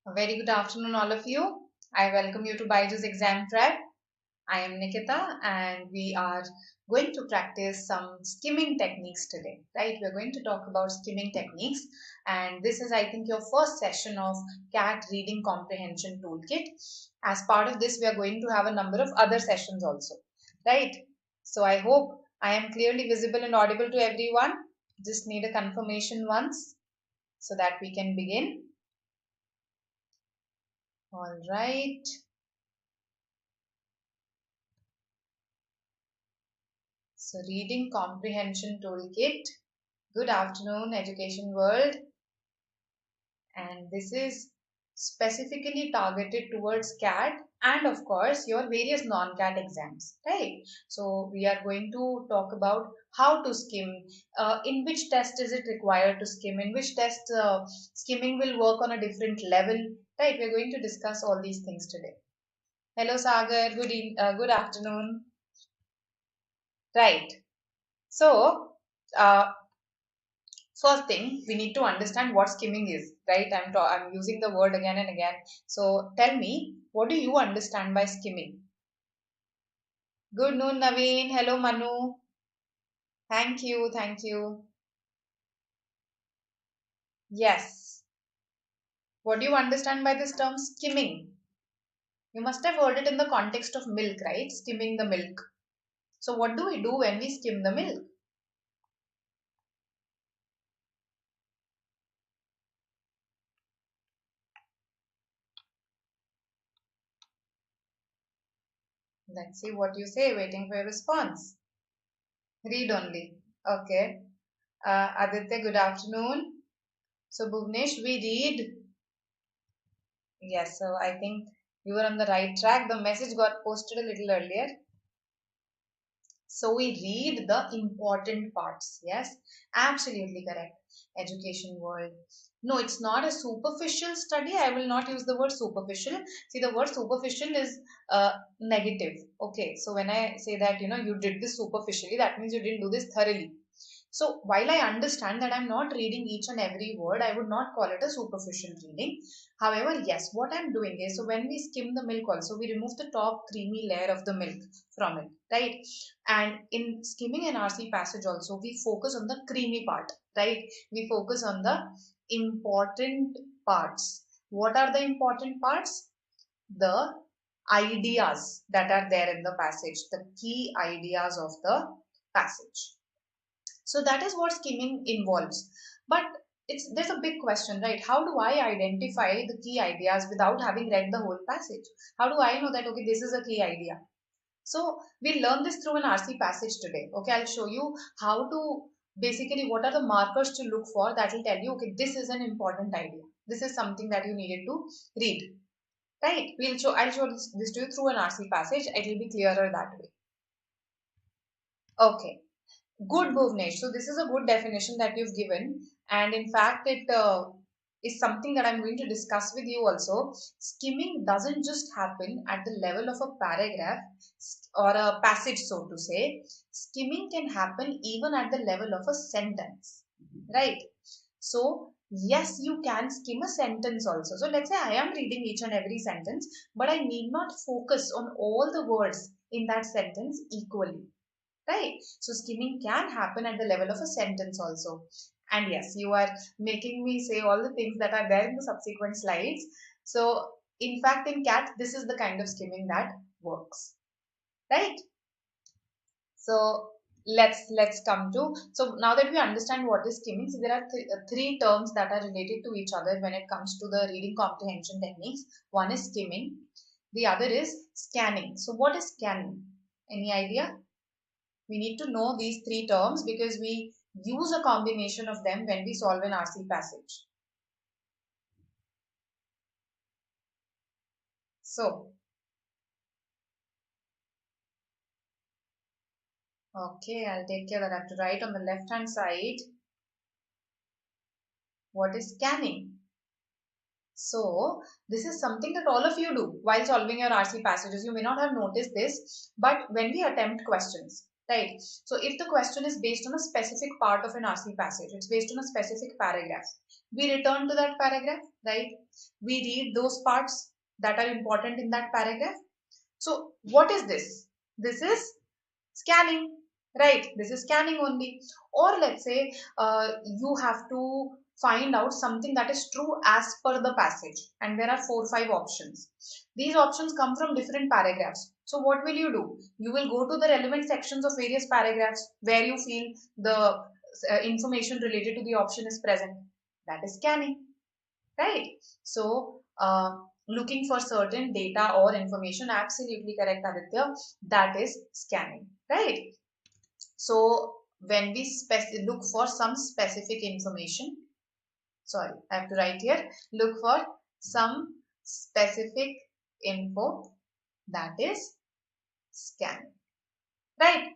A very good afternoon, all of you. I welcome you to BYJU'S exam prep. I am Nikita, and we are going to practice some skimming techniques today, right? We're going to talk about skimming techniques, and this is, I think, your first session of CAT Reading Comprehension Toolkit. As part of this, we are going to have a number of other sessions also, right? So I hope I am clearly visible and audible to everyone. Just need a confirmation once so that we can begin. All right. So, Reading Comprehension Toolkit. Good afternoon, education world. And this is specifically targeted towards CAT and, of course, your various non-CAT exams, right? So, we are going to talk about how to skim, in which test is it required to skim, in which test skimming will work on a different level, right? We're going to discuss all these things today. Hello, Sagar. Good afternoon. Right. So, uh, first thing, we need to understand what skimming is, right? I'm using the word again and again. So tell me, what do you understand by skimming? Good noon, Naveen. Hello, Manu. Thank you, thank you. Yes. What do you understand by this term skimming? You must have heard it in the context of milk, right? Skimming the milk. So what do we do when we skim the milk? Let's see what you say, waiting for your response. Read only. Okay. Aditya, good afternoon. So Bhuvnesh, we read. Yes, so I think you were on the right track. The message got posted a little earlier. So we read the important parts. Yes, absolutely correct. Education world. No, it's not a superficial study. I will not use the word superficial. See, the word superficial is negative. Okay, so when I say that, you did this superficially, that means you didn't do this thoroughly. So while I understand that I'm not reading each and every word, I would not call it a superficial reading. However, yes, what I'm doing is, so when we skim the milk also, we remove the top creamy layer of the milk from it, right? And in skimming an RC passage also, we focus on the creamy part, right? We focus on the important parts. What are the important parts? The ideas that are there in the passage, the key ideas of the passage. So that is what skimming involves. But there's a big question, right? How do I identify the key ideas without having read the whole passage? How do I know that, okay, this is a key idea? So we'll learn this through an RC passage today. Okay, I'll show you how to basically what are the markers to look for that will tell you, okay, this is an important idea. This is something that you needed to read. Right? I'll show this to you through an RC passage. It will be clearer that way. Okay. Good, Bhuvnesh. So this is a good definition that you've given, and in fact, it is something that I'm going to discuss with you also. Skimming doesn't just happen at the level of a paragraph or a passage, so to say. Skimming can happen even at the level of a sentence, right? So yes, you can skim a sentence also. So let's say I am reading each and every sentence, but I need not focus on all the words in that sentence equally. Right? So skimming can happen at the level of a sentence also. And yes, you are making me say all the things that are there in the subsequent slides. So in fact, in CAT, this is the kind of skimming that works. Right? So let's come to, so now that we understand what is skimming, so there are three terms that are related to each other when it comes to the reading comprehension techniques. One is skimming, the other is scanning. So what is scanning? Any idea? We need to know these three terms because we use a combination of them when we solve an RC passage. So, okay, I'll take care that I have to write on the left hand side. What is scanning? So, this is something that all of you do while solving your RC passages. You may not have noticed this, but when we attempt questions, right? So, if the question is based on a specific part of an RC passage, it's based on a specific paragraph, we return to that paragraph, right? we read those parts that are important in that paragraph. So what is this? This is scanning, right? This is scanning only. Or let's say you have to find out something that is true as per the passage, and there are 4 or 5 options. These options come from different paragraphs. So what will you do? You will go to the relevant sections of various paragraphs where you feel the information related to the option is present. That is scanning, right? So looking for certain data or information, absolutely correct, Aditya, that is scanning, right? So when we look for some specific information, sorry, I have to write here, look for some specific info, that is scanning, right?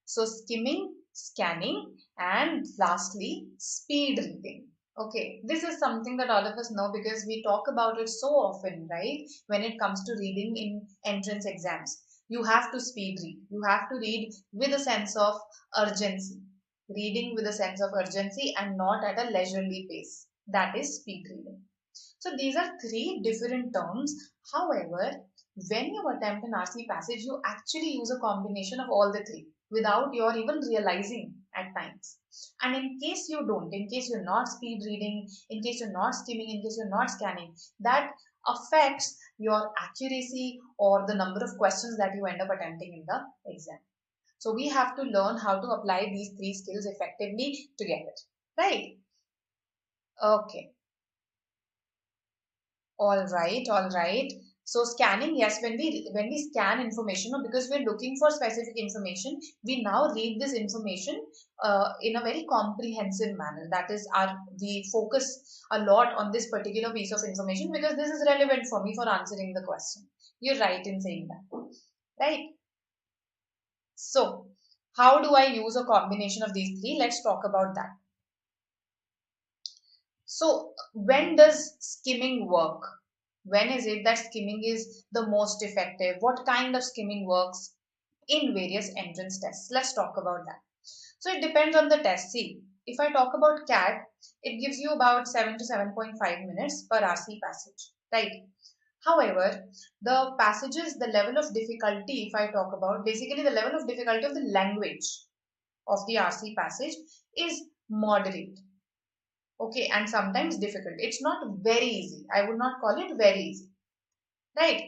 So skimming, scanning, and lastly speed reading. Okay, this is something that all of us know because we talk about it so often, right? When it comes to reading in entrance exams, you have to speed read. You have to read with a sense of urgency. Reading with a sense of urgency and not at a leisurely pace. That is speed reading. So these are 3 different terms. However, when you attempt an RC passage, you actually use a combination of all the 3 without your even realizing at times. And in case you don't, in case you're not speed reading, in case you're not skimming, in case you're not scanning, that affects your accuracy or the number of questions that you end up attempting in the exam. So we have to learn how to apply these 3 skills effectively together, right? Okay. All right, all right. So scanning, yes, when we scan information, or because we're looking for specific information, we now read this information in a very comprehensive manner. That is, we focus a lot on this particular piece of information because this is relevant for me for answering the question. You're right in saying that, right? So, how do I use a combination of these 3? Let's talk about that. So, when does skimming work? When is it that skimming is the most effective? What kind of skimming works in various entrance tests? Let's talk about that. So, it depends on the test. See, if I talk about CAT, it gives you about 7 to 7.5 minutes per RC passage, right? However, the passages, the level of difficulty, if I talk about, basically the level of difficulty of the language of the RC passage is moderate. Okay, and sometimes difficult. It's not very easy. I would not call it very easy, right?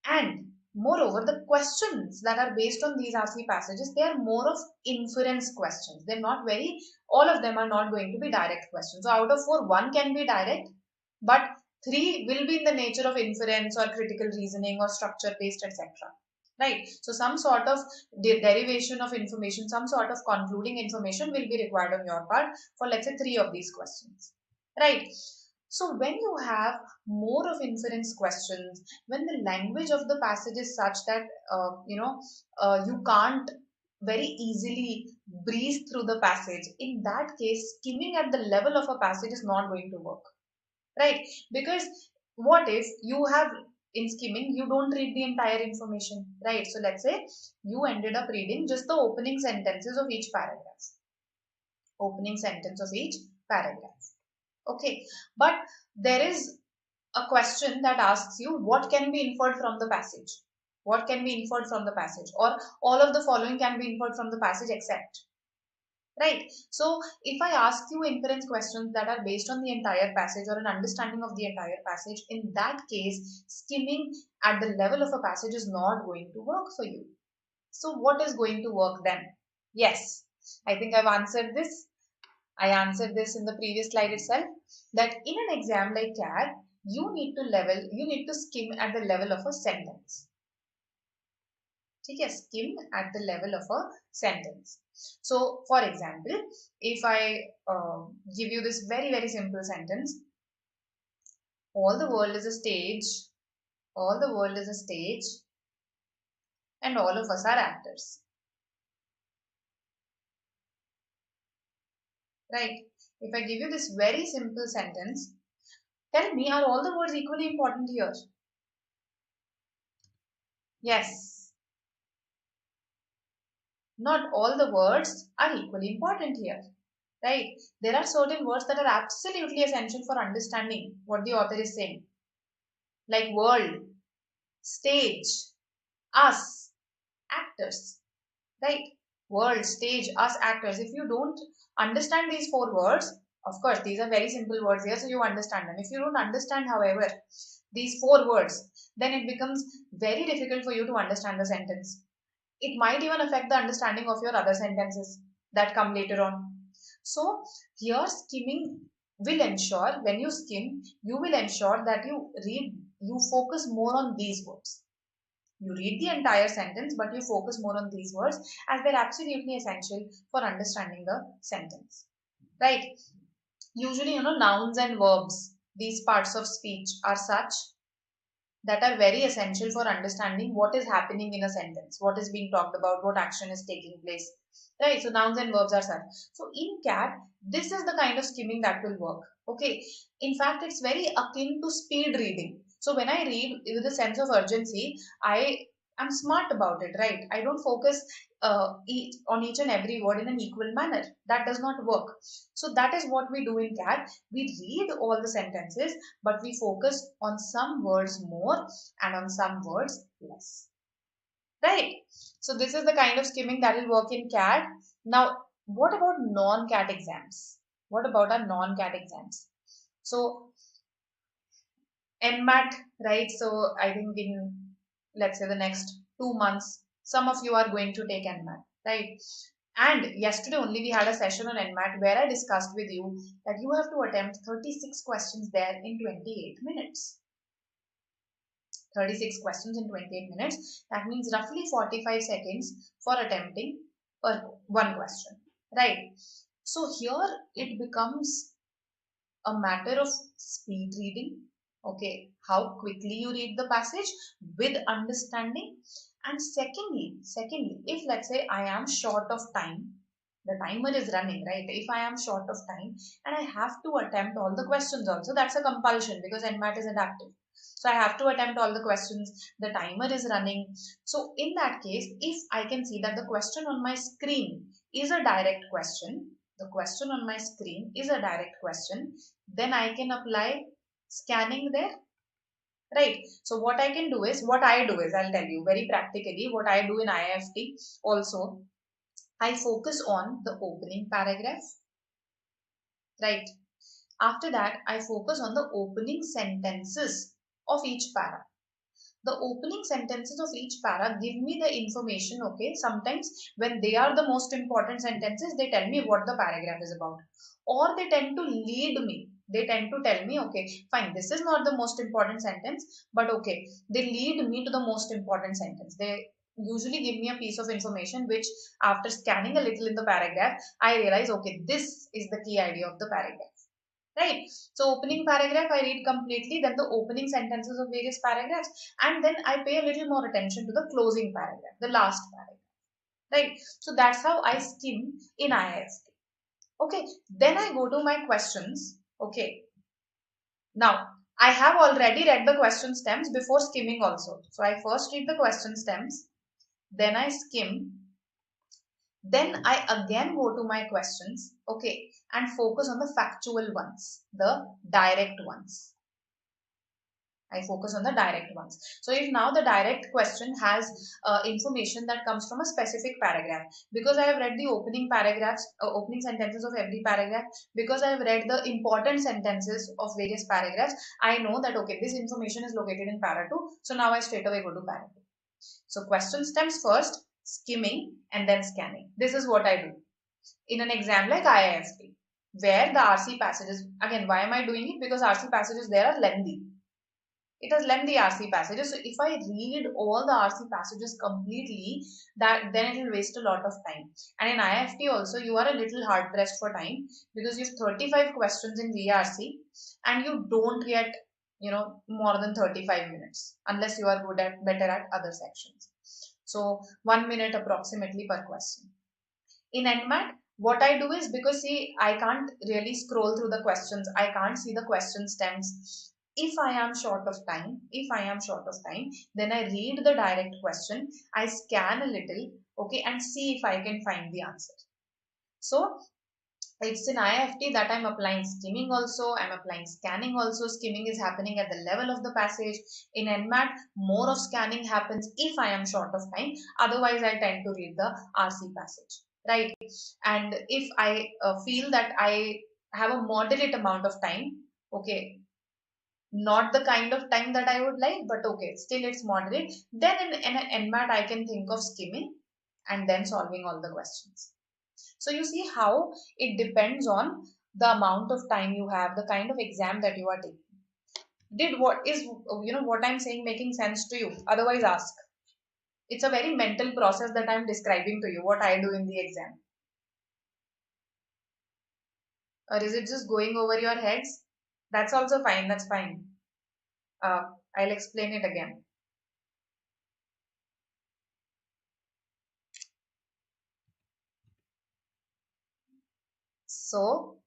And moreover, the questions that are based on these RC passages, they are more of inference questions. They're not very, all of them are not going to be direct questions. So out of 4, 1 can be direct, but 3 will be in the nature of inference or critical reasoning or structure based, etc. Right? So some sort of derivation of information, some sort of concluding information will be required on your part for, let's say, 3 of these questions. Right? So when you have more of inference questions, when the language of the passage is such that you can't very easily breeze through the passage, in that case, skimming at the level of a passage is not going to work, right? Because what if you have, in skimming, you don't read the entire information, right? So let's say you ended up reading just the opening sentences of each paragraph, opening sentence of each paragraph. Okay, but there is a question that asks you what can be inferred from the passage. What can be inferred from the passage, or all of the following can be inferred from the passage except, right? So if I ask you inference questions that are based on the entire passage or an understanding of the entire passage, in that case, skimming at the level of a passage is not going to work for you. So what is going to work then? Yes, I think I've answered this. I answered this in the previous slide itself, that in an exam like CAT, you need to skim at the level of a sentence. Okay, skim at the level of a sentence. So, for example, if I give you this very, very simple sentence, all the world is a stage, all the world is a stage, and all of us are actors. Right? If I give you this very simple sentence, tell me, are all the words equally important here? Yes. Not all the words are equally important here. right? There are certain words that are absolutely essential for understanding what the author is saying, like world, stage, us, actors, right? World, stage, us, actors. If you don't understand these four words, of course, these are very simple words here, so you understand them. If you don't understand, however, these four words, then it becomes very difficult for you to understand the sentence. It might even affect the understanding of your other sentences that come later on. So here skimming will ensure, when you skim, you will ensure that you focus more on these words. You read the entire sentence, but you focus more on these words as they're absolutely essential for understanding the sentence, right? Usually, nouns and verbs, these parts of speech are such that are very essential for understanding what is happening in a sentence, what is being talked about, what action is taking place. Right? So nouns and verbs are such. So in CAT, this is the kind of skimming that will work. Okay. In fact, it's very akin to speed reading. So when I read with a sense of urgency, I'm smart about it, right? I don't focus on each and every word in an equal manner. That does not work. So that is what we do in CAT. We read all the sentences, but we focus on some words more and on some words less. Right? So this is the kind of skimming that will work in CAT. Now, what about non-CAT exams? What about our non-CAT exams? So NMAT, right? So I think in, let's say, the next 2 months, some of you are going to take NMAT, right? And yesterday only we had a session on NMAT where I discussed with you that you have to attempt 36 questions there in 28 minutes. 36 questions in 28 minutes. That means roughly 45 seconds for attempting one question, right? So here it becomes a matter of speed reading. Okay, how quickly you read the passage with understanding. And secondly, if let's say I am short of time, the timer is running, right? If I am short of time and I have to attempt all the questions also, that's a compulsion because NMAT is adaptive. So I have to attempt all the questions, the timer is running. So in that case, if I can see that the question on my screen is a direct question, then I can apply scanning there, right? So what I do is, I'll tell you very practically, what I do in IIFT also, I focus on the opening paragraph, right? After that, I focus on the opening sentences of each para. The opening sentences of each para give me the information, okay? Sometimes when they are the most important sentences, they tell me what the paragraph is about. Or they tend to lead me. They tend to tell me, okay, fine, this is not the most important sentence, but okay, they lead me to the most important sentence. They usually give me a piece of information which, after scanning a little in the paragraph, I realize, okay, this is the key idea of the paragraph. Right? So opening paragraph I read completely, then the opening sentences of various paragraphs, and then I pay a little more attention to the closing paragraph, the last paragraph. Right? So that's how I skim in IIFT. Okay. Then I go to my questions. Okay. Now, I have already read the question stems before skimming also. So I first read the question stems, then I skim, then I again go to my questions, okay, and focus on the factual ones, the direct ones. I focus on the direct ones. So if now the direct question has information that comes from a specific paragraph, because I have read the opening paragraphs, opening sentences of every paragraph, because I have read the important sentences of various paragraphs, I know that, okay, this information is located in para 2. So now I straight away go to para 2. So question stems first, skimming, and then scanning. This is what I do in an exam like IIFT, where the RC passages, again, why am I doing it? Because RC passages there are lengthy. It has lengthy RC passages. So if I read all the RC passages completely, then it will waste a lot of time. And in IIFT also, you are a little hard pressed for time because you have 35 questions in VRC and you don't get, more than 35 minutes unless you are better at other sections. So 1 minute approximately per question. In NMAT, what I do is, because see, I can't really scroll through the questions. I can't see the question stems. If I am short of time, then I read the direct question, I scan a little, okay, and see if I can find the answer. So It's in IFT that I'm applying skimming also, I'm applying scanning also. Skimming is happening at the level of the passage. In NMAT, more of scanning happens if I am short of time. Otherwise, I tend to read the RC passage, right? And if I feel that I have a moderate amount of time, okay, not the kind of time that I would like, but okay, still it's moderate, then in an NMAT, I can think of skimming and then solving all the questions. So you see how it depends on the amount of time you have, the kind of exam that you are taking. Did what is, what I'm saying making sense to you? Otherwise, ask. It's a very mental process that I'm describing to you, what I do in the exam. Or is it just going over your heads? That's also fine. That's fine. I'll explain it again. So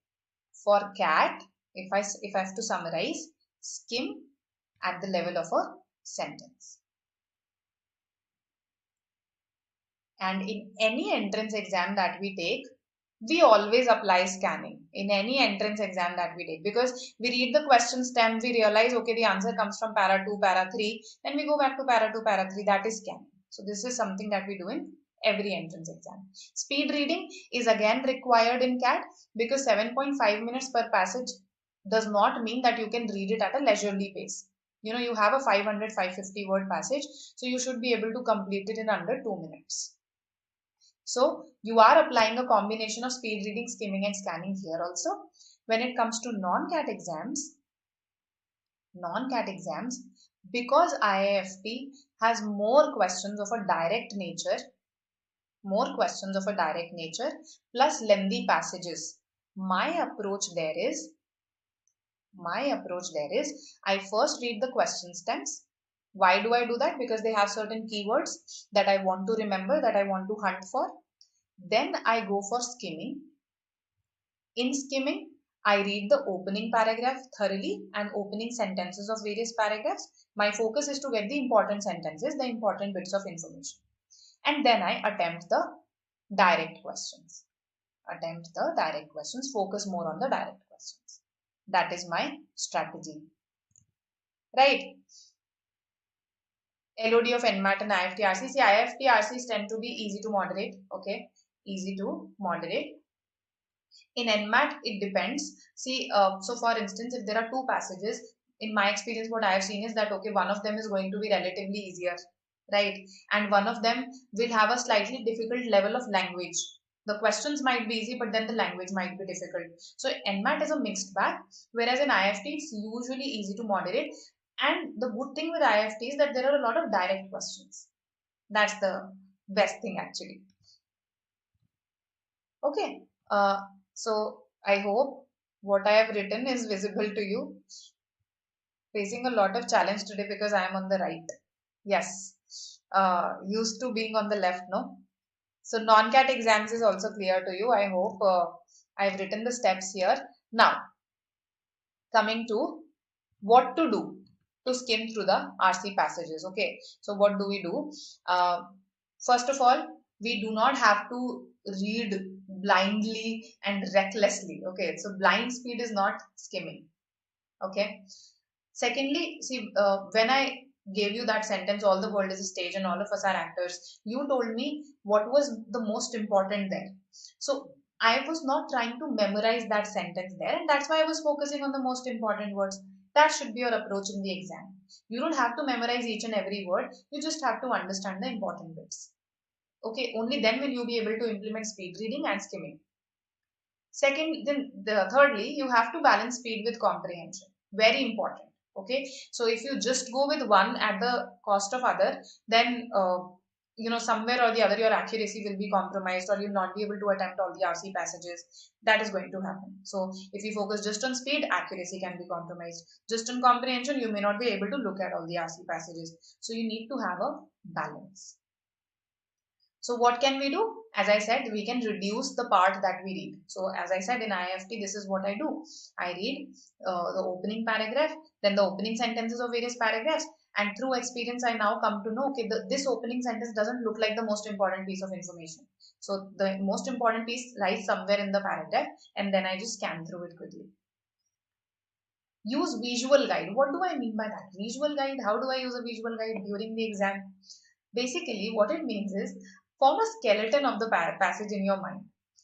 for cat, if I have to summarize, skim at the level of a sentence. And in any entrance exam that we take, we always apply scanning in any entrance exam that we take, because we read the question stem, we realize, okay, the answer comes from para 2, para 3, then we go back to para 2, para 3, that is scanning. So this is something that we do in every entrance exam. Speed reading is again required in CAT, because 7.5 minutes per passage does not mean that you can read it at a leisurely pace. You have a 500-550 word passage, so you should be able to complete it in under 2 minutes. So you are applying a combination of speed reading, skimming and scanning here also. When it comes to non-CAT exams, because IIFT has more questions of a direct nature, plus lengthy passages, my approach there is, I first read the question stems. Why do I do that? Because they have certain keywords that I want to remember, that I want to hunt for. Then I go for skimming. In skimming, I read the opening paragraph thoroughly and opening sentences of various paragraphs. My focus is to get the important sentences, the important bits of information. And then I attempt the direct questions. Focus more on the direct questions. That is my strategy. Right? LOD of NMAT and IFT-RC. See, IFT-RCs tend to be easy to moderate. Okay? Easy to moderate. In NMAT, it depends. See, so for instance, if there are two passages, in my experience, what I have seen is that, okay, one of them is going to be relatively easier, right? And one of them will have a slightly difficult level of language. The questions might be easy, but then the language might be difficult. So NMAT is a mixed bag, whereas in IFT, it's usually easy to moderate. And the good thing with IFT is that there are a lot of direct questions. That's the best thing actually. Okay. So I hope what I have written is visible to you. Facing a lot of challenge today because I am on the right. Yes. Used to being on the left, no? So non-CAT exams is also clear to you. I hope I've written the steps here. Now, coming to what to do to skim through the RC passages. Okay. So what do we do? First of all, we do not have to read blindly and recklessly. Okay. So blind speed is not skimming. Okay. Secondly, see, when I gave you that sentence, all the world is a stage and all of us are actors, you told me what was the most important there. So I was not trying to memorize that sentence there, and that's why I was focusing on the most important words. That should be your approach in the exam. You don't have to memorize each and every word, you just have to understand the important bits. Okay, only then will you be able to implement speed reading and skimming. Thirdly, you have to balance speed with comprehension. Very important. Okay, so if you just go with one at the cost of other, then somewhere or the other your accuracy will be compromised, or you'll not be able to attempt all the RC passages. That is going to happen. So if you focus just on speed, accuracy can be compromised. Just on comprehension, you may not be able to look at all the RC passages. So you need to have a balance. So what can we do? As I said, we can reduce the part that we read. So as I said in IFT, this is what I do. I read the opening paragraph, then the opening sentences of various paragraphs, And through experience, I now come to know, okay, this opening sentence doesn't look like the most important piece of information. So the most important piece lies somewhere in the paragraph, and then I just scan through it quickly. Use visual guide. What do I mean by that? Visual guide. How do I use a visual guide during the exam? Basically, what it means is form a skeleton of the passage in your mind.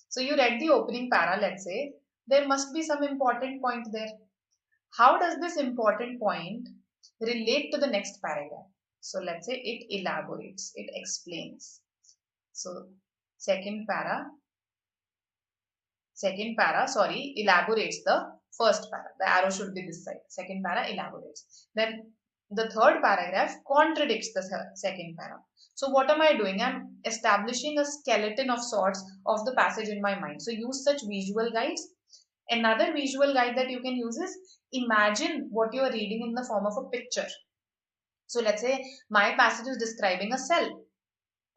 So you read the opening para, let's say, there must be some important point there. How does this important point relate to the next paragraph? So let's say it elaborates, it explains. So second para, elaborates the first para. The arrow should be this side. Second para elaborates. Then the third paragraph contradicts the second para. So what am I doing? I'm establishing a skeleton of sorts of the passage in my mind. So use such visual guides. Another visual guide that you can use is imagine what you are reading in the form of a picture. So let's say my passage is describing a cell.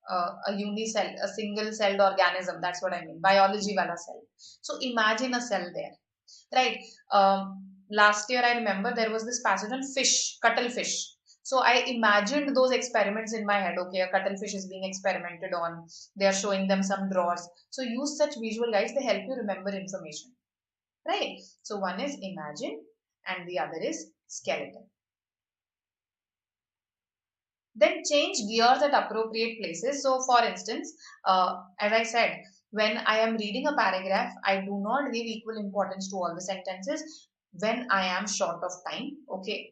A unicell, a single-celled organism. That's what I mean. Biology wala cell. So imagine a cell there, right? Last year I remember there was this passage on fish, cuttlefish. So I imagined those experiments in my head. Okay, a cuttlefish is being experimented on. They are showing them some drawers. So use such visual guides. They help you remember information, right? So one is imagine and the other is skeleton. Then change gears at appropriate places. So for instance, as I said, when I am reading a paragraph, I do not give equal importance to all the sentences when I am short of time. Okay.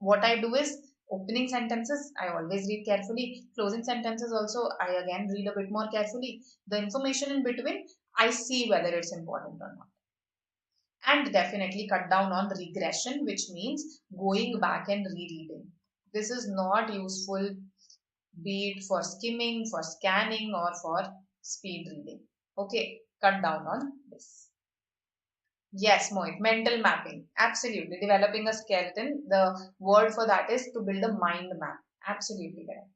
What I do is opening sentences, I always read carefully. Closing sentences also, I again read a bit more carefully. The information in between, I see whether it's important or not. And definitely cut down on regression, which means going back and rereading. This is not useful, be it for skimming, for scanning, or for speed reading. Okay, cut down on this. Yes, Mohit, mental mapping. Absolutely. Developing a skeleton. The word for that is to build a mind map. Absolutely correct.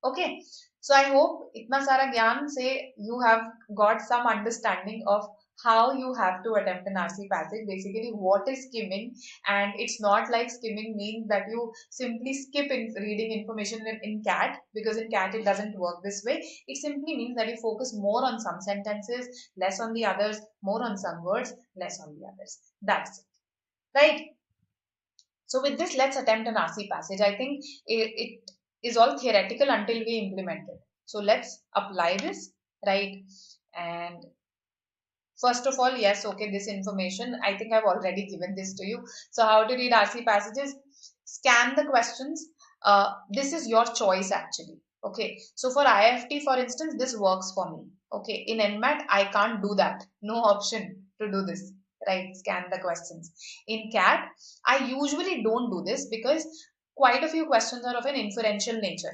Okay. So I hope itna sara gyan se you have got some understanding of how you have to attempt an RC passage. Basically, what is skimming? And it's not like skimming means that you simply skip in reading information in CAT, because in CAT it doesn't work this way. It simply means that you focus more on some sentences, less on the others, more on some words, less on the others. That's it. Right? So with this, let's attempt an RC passage. I think it is all theoretical until we implement it. So let's apply this, right? And first of all, yes, okay, this information, I think I've already given this to you. So how to read RC passages? Scan the questions. This is your choice actually. Okay, so for IFT, for instance, this works for me. Okay, in NMAT, I can't do that. No option to do this, right? Scan the questions. In CAT, I usually don't do this because quite a few questions are of an inferential nature,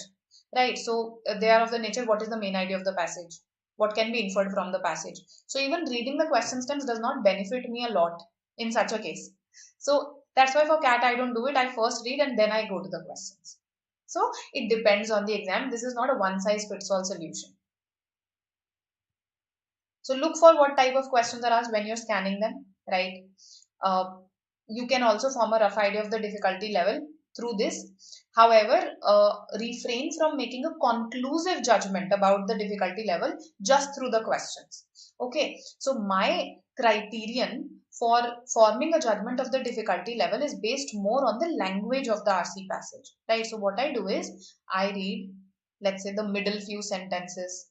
right? So they are of the nature, what is the main idea of the passage? What can be inferred from the passage? So even reading the question stems does not benefit me a lot in such a case. So that's why for CAT I don't do it. I first read and then I go to the questions. So it depends on the exam. This is not a one size fits all solution. So look for what type of questions are asked when you're scanning them, right? You can also form a rough idea of the difficulty level through this. However, refrain from making a conclusive judgment about the difficulty level just through the questions. Okay, so my criterion for forming a judgment of the difficulty level is based more on the language of the RC passage, right? So what I do is I read, let's say, the middle few sentences,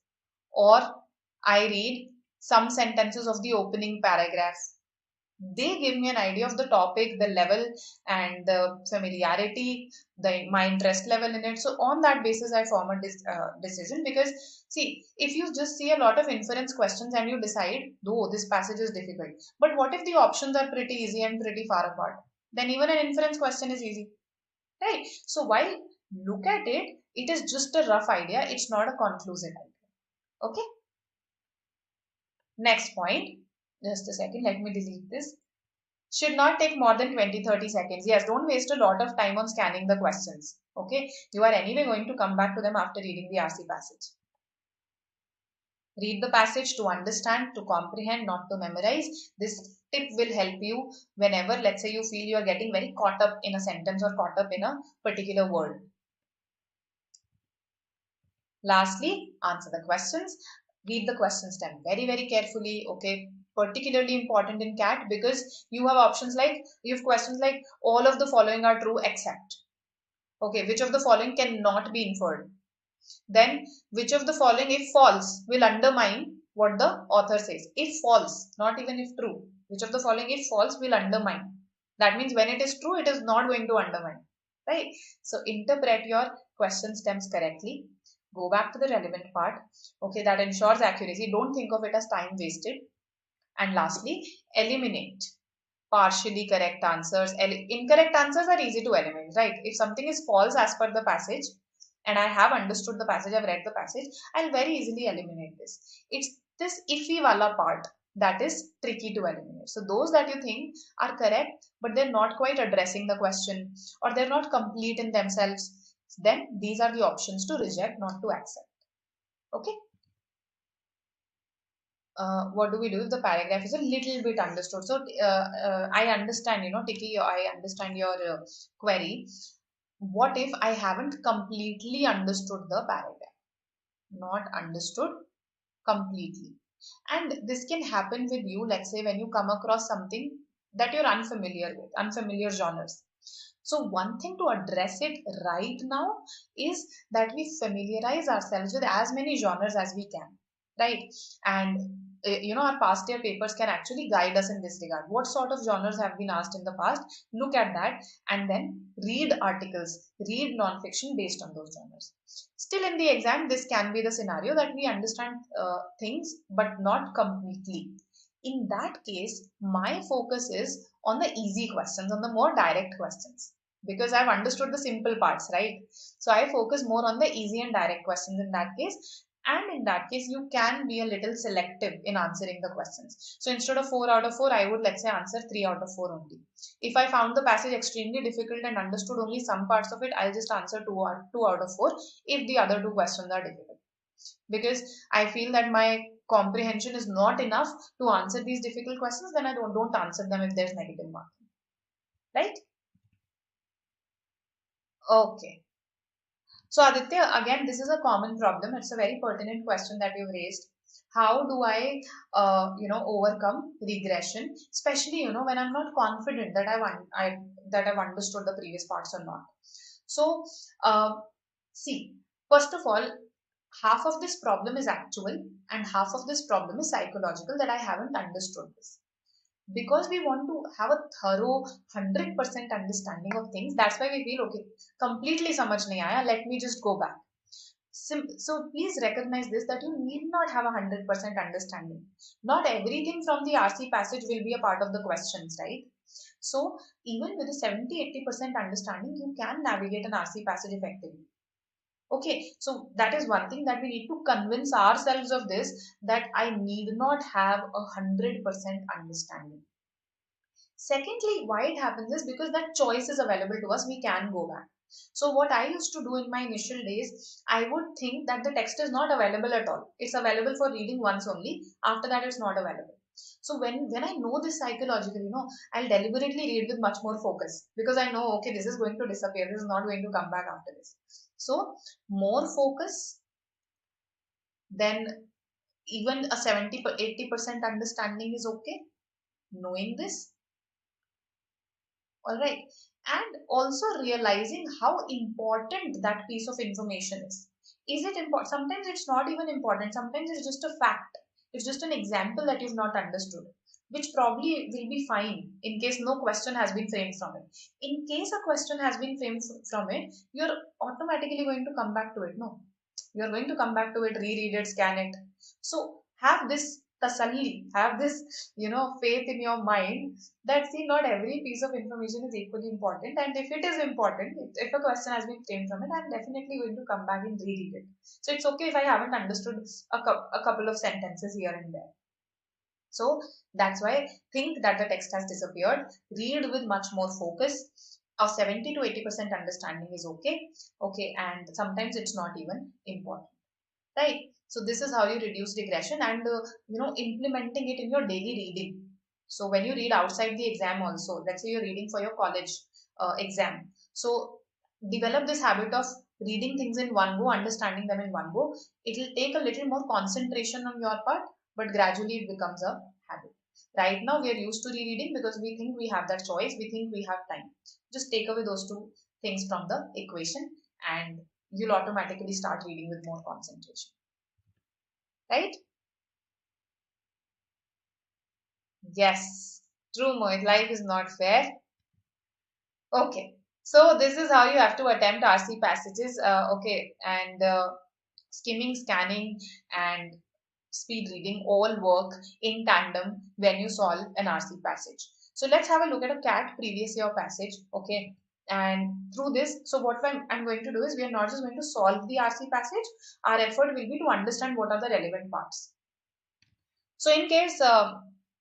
or I read some sentences of the opening paragraph. They give me an idea of the topic, the level, and the familiarity, my interest level in it. So on that basis, I form a decision. Because see, if you just see a lot of inference questions and you decide, oh, this passage is difficult, but what if the options are pretty easy and pretty far apart? Then even an inference question is easy, right? So while look at it, it is just a rough idea. It's not a conclusive idea. Okay. Next point. Just a second, let me delete this. Should not take more than 20-30 seconds. Yes, don't waste a lot of time on scanning the questions. Okay, you are anyway going to come back to them after reading the RC passage. Read the passage to understand, to comprehend, not to memorize. This tip will help you whenever, let's say, you feel you are getting very caught up in a sentence or caught up in a particular word. Lastly, answer the questions. Read the question stem very, very carefully. Okay, particularly important in CAT because you have options like, you have questions like all of the following are true except. Okay, which of the following cannot be inferred? Then, which of the following, if false, will undermine what the author says? If false, not even if true. Which of the following, if false, will undermine? That means when it is true, it is not going to undermine. Right? So, interpret your question stems correctly. Go back to the relevant part. Okay, that ensures accuracy. Don't think of it as time wasted. And lastly, eliminate partially correct answers. Incorrect answers are easy to eliminate, right? If something is false as per the passage, and I have understood the passage, I've read the passage, I'll very easily eliminate this. It's this iffy wala part that is tricky to eliminate. So those that you think are correct, but they're not quite addressing the question, or they're not complete in themselves, then these are the options to reject, not to accept. Okay. What do we do if the paragraph is a little bit understood? So I understand, Tiki, I understand your query. What if I haven't completely understood the paragraph? Not understood completely. And this can happen with you, let's say, when you come across something that you're unfamiliar with, unfamiliar genres. So one thing to address it right now is that we familiarize ourselves with as many genres as we can, right? And our past year papers can actually guide us in this regard. What sort of genres have been asked in the past? Look at that and then read articles, read non-fiction based on those genres. Still in the exam, this can be the scenario that we understand things but not completely. In that case, my focus is on the easy questions, on the more direct questions, because I've understood the simple parts, right? So I focus more on the easy and direct questions in that case. And in that case, you can be a little selective in answering the questions. So instead of 4 out of 4, I would, let's say, answer 3 out of 4 only. If I found the passage extremely difficult and understood only some parts of it, I'll just answer 2 out of 4 if the other two questions are difficult. Because I feel that my comprehension is not enough to answer these difficult questions, then I don't answer them if there's negative marking. Right? Okay. So Aditya, again, this is a common problem. It's a very pertinent question that you've raised. How do I, overcome regression, especially when I'm not confident that I've understood the previous parts or not. So, see, first of all, half of this problem is actual and half of this problem is psychological, that I haven't understood this. Because we want to have a thorough 100% understanding of things, that's why we feel, okay, completely samajh nahi aaya, let me just go back. So please recognize this, that you need not have 100% understanding. Not everything from the RC passage will be a part of the questions, right? So even with a 70-80% understanding, you can navigate an RC passage effectively. Okay, so that is one thing that we need to convince ourselves of this, that I need not have 100% understanding. Secondly, why it happens is because that choice is available to us, we can go back. So what I used to do in my initial days, I would think that the text is not available at all. It's available for reading once only. After that, it's not available. So when I know this psychologically, I'll deliberately read with much more focus, because I know, okay, this is going to disappear. This is not going to come back after this. So more focus, then even a 70-80% understanding is okay. Knowing this, all right, and also realizing how important that piece of information is it important? Sometimes it's not even important, sometimes it's just a fact, it's just an example that you've not understood, which probably will be fine in case no question has been framed from it. In case a question has been framed from it, you're automatically going to come back to it. No, you're going to come back to it, reread it, scan it. So have this tasalli, have this, faith in your mind that, see, not every piece of information is equally important. And if it is important, if a question has been framed from it, I'm definitely going to come back and reread it. So it's okay if I haven't understood a couple of sentences here and there. So that's why think that the text has disappeared. Read with much more focus. A 70-80% understanding is okay. Okay, and sometimes it's not even important. right? So this is how you reduce regression, and implementing it in your daily reading. So when you read outside the exam also, let's say you're reading for your college exam, so develop this habit of reading things in one go, understanding them in one go. It will take a little more concentration on your part, but gradually it becomes a habit. Right now we are used to rereading because we think we have that choice, we think we have time. Just take away those two things from the equation, and you'll automatically start reading with more concentration, right? Yes, true, Mohit. Life is not fair. Okay, so this is how you have to attempt RC passages. Okay, and skimming, scanning, and speed reading all work in tandem when you solve an RC passage. So let's have a look at a CAT previous year passage. Okay, and through this, so what I'm going to do is we are not just going to solve the RC passage. Our effort will be to understand what are the relevant parts. So in case,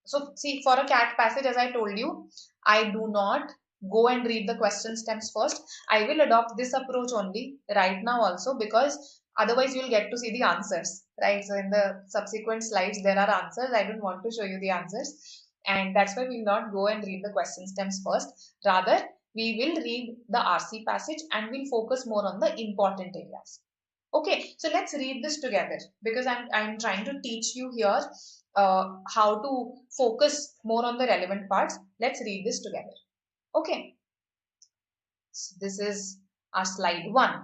so see, for a CAT passage, as I told you, I do not go and read the question stems first. I will adopt this approach only right now also, because otherwise you'll get to see the answers, right? So in the subsequent slides, there are answers. I don't want to show you the answers. And that's why we'll not go and read the question stems first. Rather, we will read the RC passage and we'll focus more on the important areas. Okay, so let's read this together, because I'm trying to teach you here how to focus more on the relevant parts. Let's read this together. Okay, so this is our slide 1.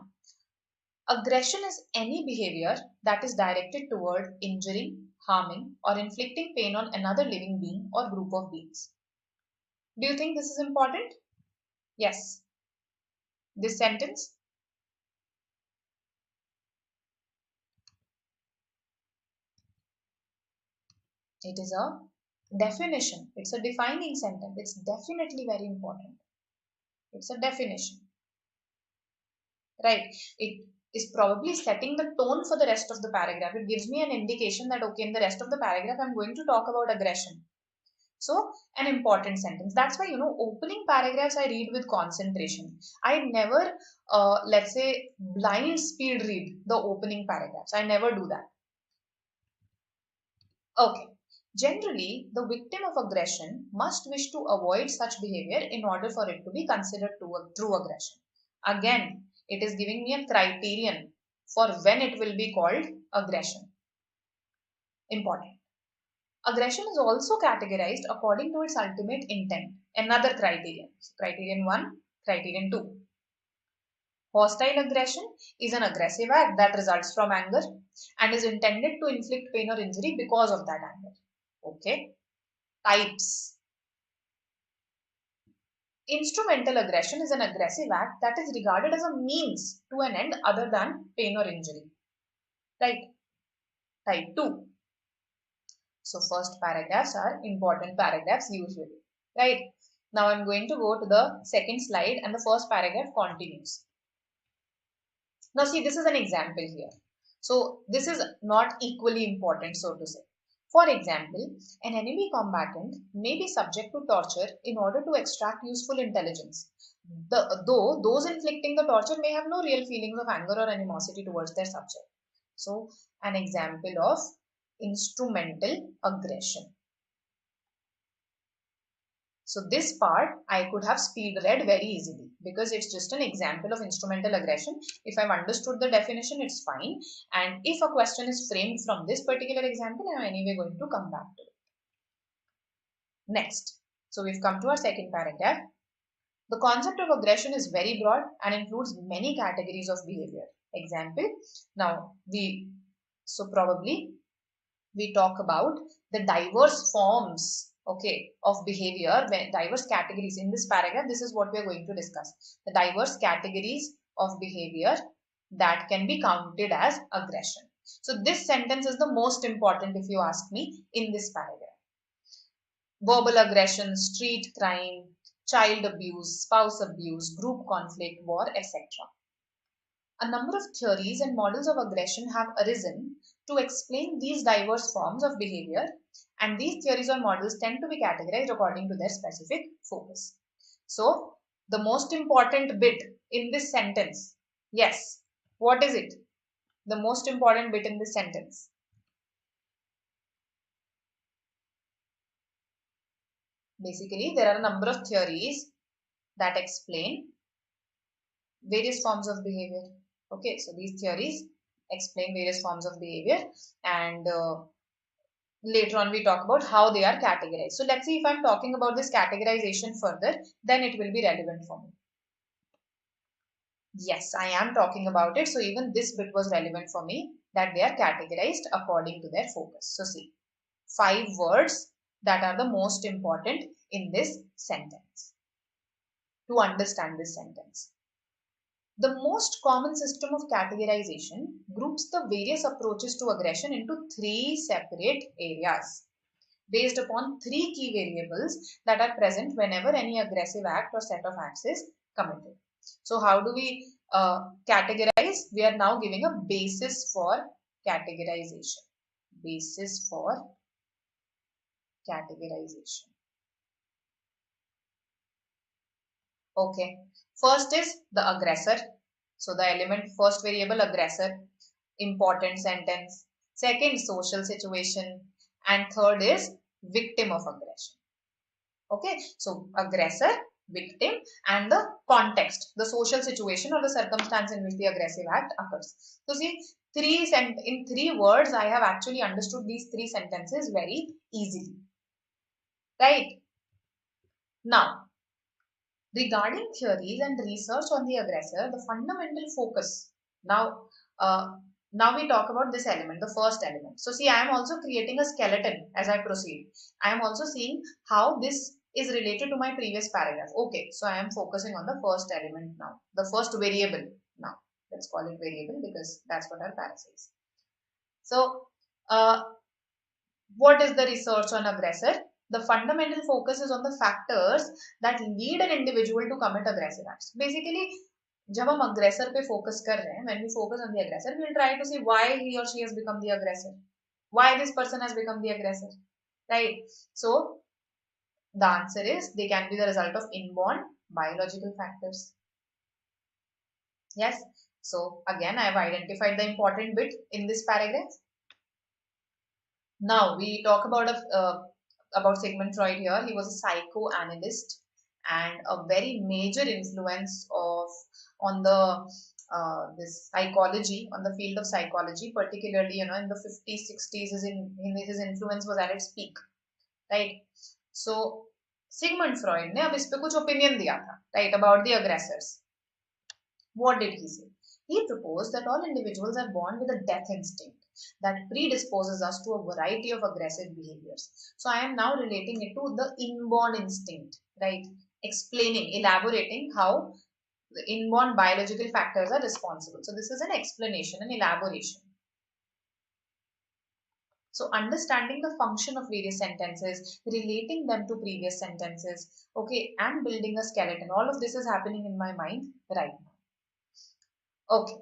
Aggression is any behavior that is directed toward injuring, harming, or inflicting pain on another living being or group of beings. Do you think this is important? Yes. This sentence? It is a definition. It's a defining sentence. It's definitely very important. It's a definition, right? It is probably setting the tone for the rest of the paragraph. It gives me an indication that, okay, in the rest of the paragraph, I'm going to talk about aggression. So, an important sentence. That's why, opening paragraphs I read with concentration. I never, let's say, blind speed read the opening paragraphs. I never do that. Okay. Generally, the victim of aggression must wish to avoid such behavior in order for it to be considered true aggression. Again, it is giving me a criterion for when it will be called aggression. Important. Aggression is also categorized according to its ultimate intent. Another criterion. Criterion 1, criterion 2. Hostile aggression is an aggressive act that results from anger and is intended to inflict pain or injury because of that anger. Okay. Types. Instrumental aggression is an aggressive act that is regarded as a means to an end other than pain or injury. Right. Type 2. So first paragraphs are important paragraphs usually. Right. Now I'm going to go to the second slide and the first paragraph continues. Now see, this is an example here. So this is not equally important, so to say. For example, an enemy combatant may be subject to torture in order to extract useful intelligence. Though those inflicting the torture may have no real feelings of anger or animosity towards their subject. So, an example of instrumental aggression. So this part I could have speed read very easily because it's just an example of instrumental aggression. If I've understood the definition, it's fine. And if a question is framed from this particular example, I'm anyway going to come back to it. Next. So we've come to our second paragraph. The concept of aggression is very broad and includes many categories of behavior. Example. Now probably we talk about the diverse forms, okay, of behavior, diverse categories. In this paragraph, this is what we are going to discuss. The diverse categories of behavior that can be counted as aggression. So this sentence is the most important, if you ask me, in this paragraph. Verbal aggression, street crime, child abuse, spouse abuse, group conflict, war, etc. A number of theories and models of aggression have arisen to explain these diverse forms of behavior, and these theories or models tend to be categorized according to their specific focus. So, the most important bit in this sentence, yes, what is it? the most important bit in this sentence. Basically, there are a number of theories that explain various forms of behavior. Okay, so these theories explain various forms of behavior, and later on we talk about how they are categorized. So let's see if I'm talking about this categorization further, then it will be relevant for me. Yes, I am talking about it. So even this bit was relevant for me, that they are categorized according to their focus. So see, 5 words that are the most important in this sentence to understand this sentence. The most common system of categorization groups the various approaches to aggression into 3 separate areas based upon 3 key variables that are present whenever any aggressive act or set of acts is committed. So how do we categorize? We are now giving a basis for categorization. Basis for categorization. Okay. First is the aggressor. So the element, first variable, aggressor, important sentence. Second, social situation. And third is victim of aggression. Okay. So aggressor, victim, and the context, the social situation or the circumstance in which the aggressive act occurs. So see, in 3 words, I have actually understood these 3 sentences very easily. Right. Now, regarding theories and research on the aggressor, the fundamental focus. Now, now we talk about this element, the first element. So see, I am also creating a skeleton as I proceed. I am also seeing how this is related to my previous paragraph. Okay, so I am focusing on the first element now, the first variable now. Let's call it variable because that's what our para says. So, what is the research on aggressor? The fundamental focus is on the factors that lead an individual to commit aggressive acts. Basically, जब हम aggressor पे focus कर रहे हैं, when we focus on the aggressor, we will try to see why he or she has become the aggressor, why this person has become the aggressor, right? So the answer is they can be the result of inborn biological factors. Yes. So again, I have identified the important bit in this paragraph. Now we talk about Sigmund Freud here. He was a psychoanalyst and a very major influence on the this psychology, on the field of psychology, particularly in the 50s, 60s. His influence was at its peak, right? So Sigmund Freud ने अब इस पे कुछ opinion दिया था, right, about the aggressors. What did he say? He proposed that all individuals are born with a death instinct that predisposes us to a variety of aggressive behaviors. So I am now relating it to the inborn instinct, right? Explaining, elaborating how the inborn biological factors are responsible. So this is an explanation, an elaboration. So understanding the function of various sentences, relating them to previous sentences, okay, and building a skeleton. All of this is happening in my mind right now. Okay.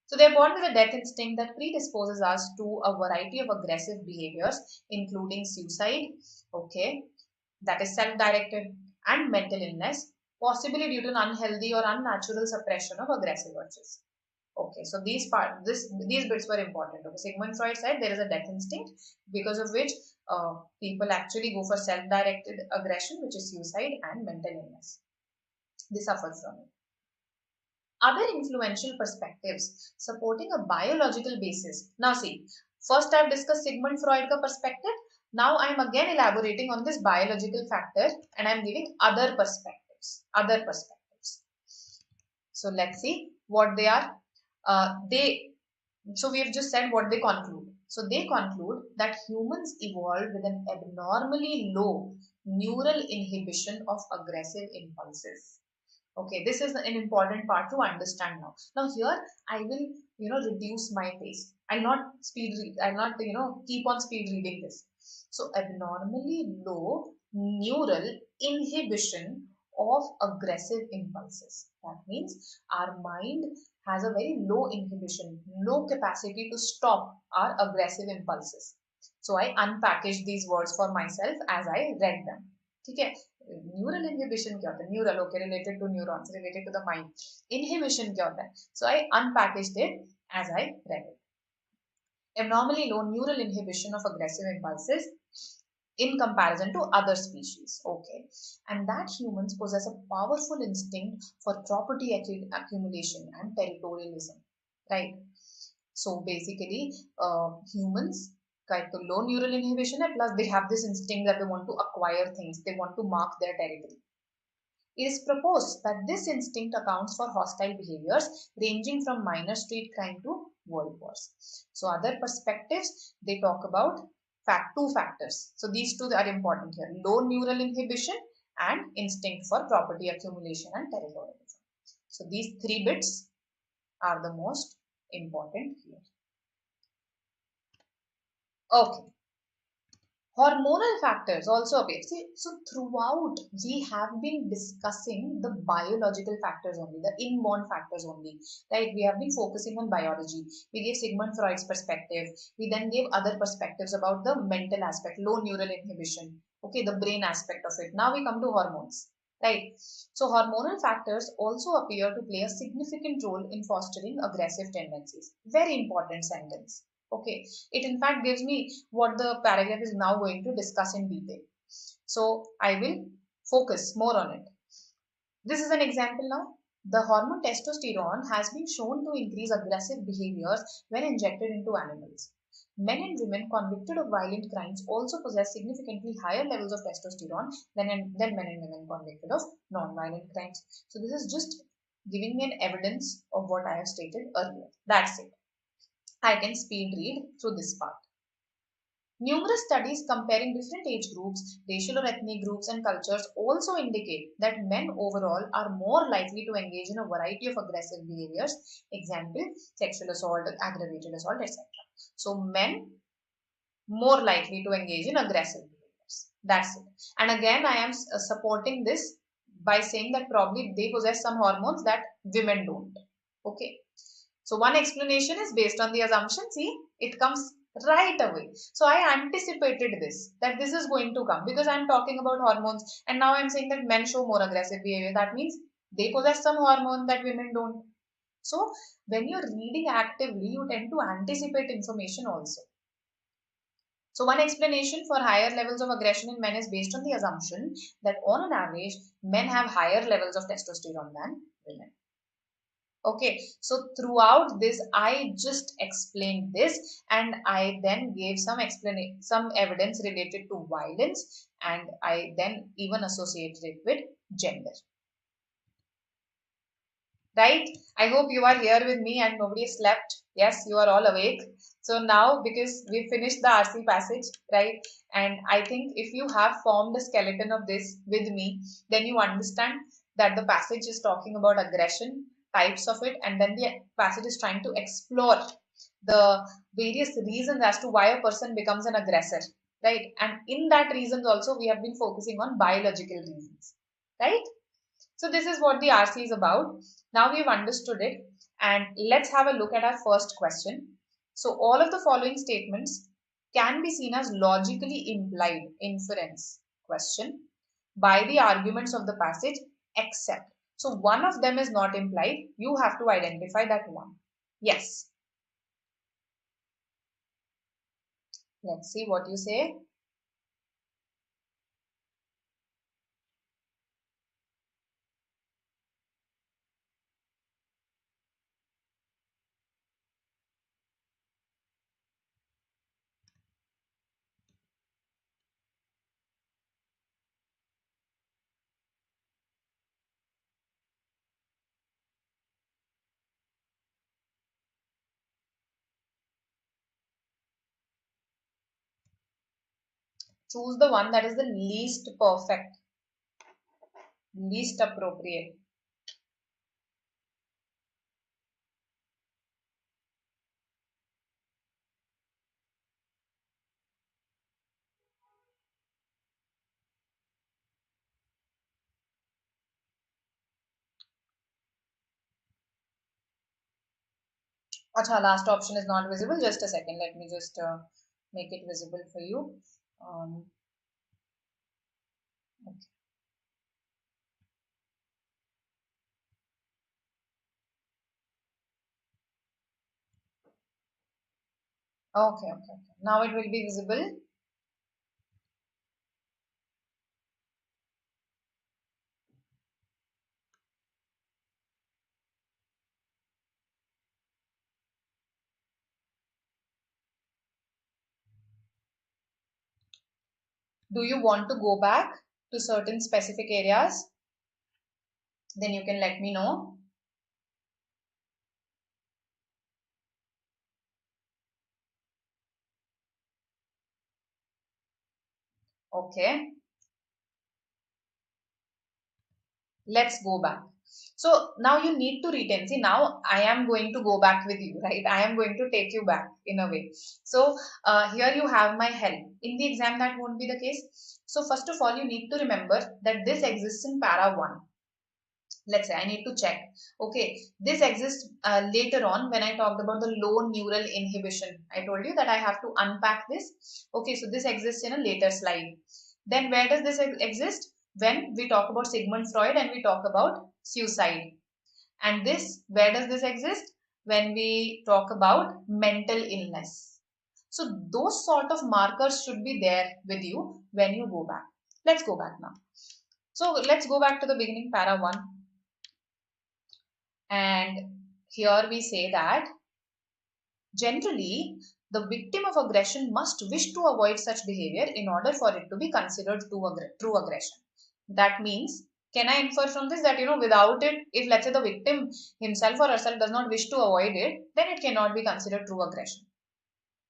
So they're born with a death instinct that predisposes us to a variety of aggressive behaviors, including suicide, okay, that is self-directed, and mental illness, possibly due to an unhealthy or unnatural suppression of aggressive urges. Okay, so these bits were important. Okay, Sigmund Freud said there is a death instinct because of which people actually go for self-directed aggression, which is suicide, and mental illness. They suffer from it. Other influential perspectives supporting a biological basis. Now see, first I have discussed Sigmund Freud ka perspective. Now I am again elaborating on this biological factor and I am giving other perspectives. So let's see what they are. So we have just said what they conclude. So they conclude that humans evolved with an abnormally low neural inhibition of aggressive impulses. Okay, this is an important part to understand now. Now here I will, reduce my pace. I'll not keep on speed reading this. So abnormally low neural inhibition of aggressive impulses. That means our mind has a very low inhibition, low capacity to stop our aggressive impulses. So I unpackaged these words for myself as I read them. Okay. Neural inhibition क्या होता है? Neural, okay, related to neurons, related to the mind. Inhibition क्या होता है? So I unpackaged it as I read it. abnormally low neural inhibition of aggressive impulses in comparison to other species. Okay, and that humans possess a powerful instinct for property accumulation and territorialism, right? So basically, humans kind of low neural inhibition, and plus they have this instinct that they want to acquire things, they want to mark their territory. It is proposed that this instinct accounts for hostile behaviors ranging from minor street crime to world wars. So other perspectives, they talk about two factors. So these two are important here: low neural inhibition and instinct for property accumulation and territorialism. So these three bits are the most important here. Okay. Hormonal factors also appear. See, so throughout we have been discussing the biological factors only, the inborn factors only, right? We have been focusing on biology. We gave Sigmund Freud's perspective. We then gave other perspectives about the mental aspect, low neural inhibition. Okay, the brain aspect of it. Now we come to hormones, right? So hormonal factors also appear to play a significant role in fostering aggressive tendencies. Very important sentence. Okay, it in fact gives me what the paragraph is now going to discuss in detail. So I will focus more on it. This is an example now. The hormone testosterone has been shown to increase aggressive behaviors when injected into animals. Men and women convicted of violent crimes also possess significantly higher levels of testosterone than men and women convicted of non-violent crimes. So this is just giving me an evidence of what I have stated earlier. That's it. I can speed read through this part. Numerous studies comparing different age groups, racial or ethnic groups, and cultures also indicate that men overall are more likely to engage in a variety of aggressive behaviors. Example, sexual assault, aggravated assault, etc. So, men more likely to engage in aggressive behaviors. That's it. And again, I am supporting this by saying that probably they possess some hormones that women don't. Okay. So one explanation is based on the assumption. See, it comes right away. So I anticipated this, that this is going to come because I'm talking about hormones and now I'm saying that men show more aggressive behavior. That means they possess some hormone that women don't. So when you're reading actively, you tend to anticipate information also. So one explanation for higher levels of aggression in men is based on the assumption that on an average, men have higher levels of testosterone than women. Okay, so throughout this, I just explained this and I then gave some explanation, some evidence related to violence, and I then even associated it with gender. Right? I hope you are here with me and nobody slept. Yes, you are all awake. So now, because we finished the RC passage, right? And I think if you have formed a skeleton of this with me, then you understand that the passage is talking about aggression, types of it, and then the passage is trying to explore the various reasons as to why a person becomes an aggressor, right? And in that reasons also, we have been focusing on biological reasons, right? So this is what the RC is about. Now we've understood it, and let's have a look at our first question. So all of the following statements can be seen as logically implied inference question by the arguments of the passage except. So one of them is not implied. You have to identify that one. Yes. Let's see what you say. Choose the one that is the least perfect, least appropriate. Acha, last option is not visible. Just a second. Let me just make it visible for you. Um, okay. Okay, okay, okay. Now it will be visible. Do you want to go back to certain specific areas? Then you can let me know. Okay, let's go back. So now you need to retain. See, now I am going to go back with you, right? I am going to take you back in a way. So here you have my help. In the exam, that won't be the case. So first of all, you need to remember that this exists in para 1. Let's say I need to check. Okay, this exists later on when I talked about the low neural inhibition. I told you that I have to unpack this. Okay, so this exists in a later slide. Then where does this exist? When we talk about Sigmund Freud and we talk about suicide. And this, where does this exist? When we talk about mental illness. So those sort of markers should be there with you when you go back. Let's go back now. So let's go back to the beginning, para 1. And here we say that generally the victim of aggression must wish to avoid such behavior in order for it to be considered true aggression. That means, can I infer from this that, without it, if let's say the victim himself or herself does not wish to avoid it, then it cannot be considered true aggression.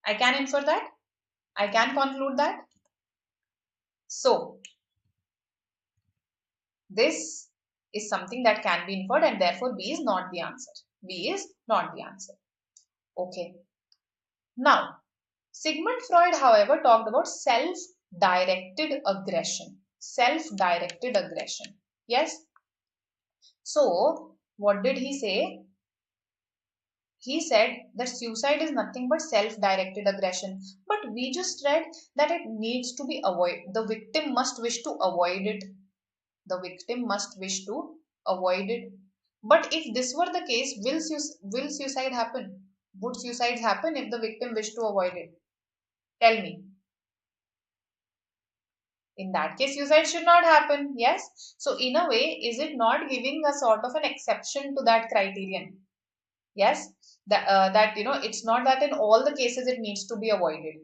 I can infer that. I can conclude that. So, this is something that can be inferred and therefore B is not the answer. B is not the answer. Okay. Now, Sigmund Freud, however, talked about self-directed aggression. Self-directed aggression. Yes. So, what did he say? He said that suicide is nothing but self-directed aggression. But we just read that it needs to be avoided. The victim must wish to avoid it. The victim must wish to avoid it. But if this were the case, will suicide happen? Would suicide happen if the victim wished to avoid it? Tell me. In that case, suicide should not happen. Yes. So in a way, is it not giving a sort of an exception to that criterion? Yes. That it's not that in all the cases it needs to be avoided.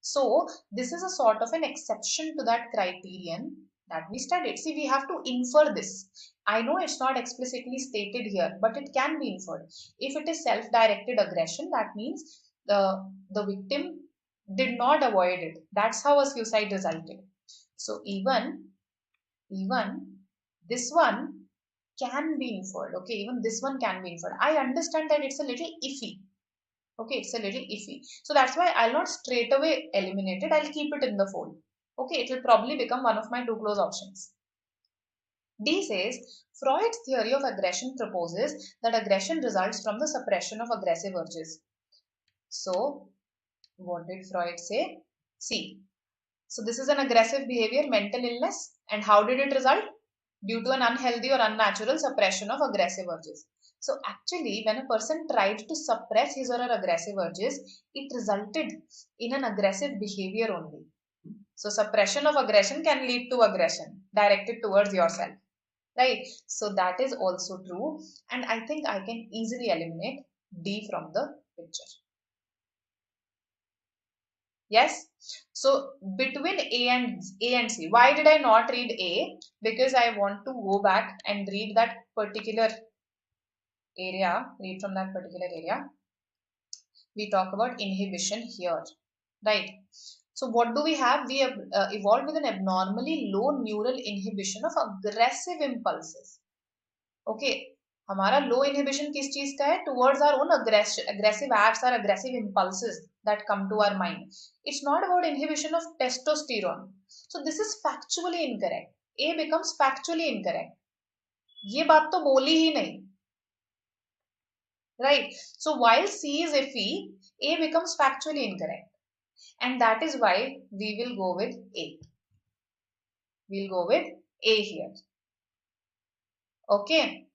So this is a sort of an exception to that criterion that we studied. See, we have to infer this. I know it's not explicitly stated here, but it can be inferred. If it is self-directed aggression, that means the victim did not avoid it. That's how a suicide resulted. So even this one can be inferred. Okay, even this one can be inferred. I understand that it's a little iffy. Okay, it's a little iffy. So that's why I'll not straight away eliminate it. I'll keep it in the fold. Okay, it will probably become one of my two close options. D says, Freud's theory of aggression proposes that aggression results from the suppression of aggressive urges. So, what did Freud say? See, so this is an aggressive behavior, mental illness. And how did it result? Due to an unhealthy or unnatural suppression of aggressive urges. So actually, when a person tried to suppress his or her aggressive urges, it resulted in an aggressive behavior only. So suppression of aggression can lead to aggression directed towards yourself. Right? So that is also true. And I think I can easily eliminate D from the picture. Yes. So between A and C, why did I not read A? Because I want to go back and read that particular area, read from that particular area. We talk about inhibition here, right? So what do we have? We have evolved with an abnormally low neural inhibition of aggressive impulses. Okay, हमारा low inhibition किस चीज का है? Towards our own aggressive acts or aggressive impulses that come to our mind. It's not about inhibition of testosterone. So this is factually incorrect. A becomes factually incorrect. ये बात तो बोली ही नहीं. Right? So while C is iffy, A becomes factually incorrect. And that is why we will go with A. We'll go with A here. Okay.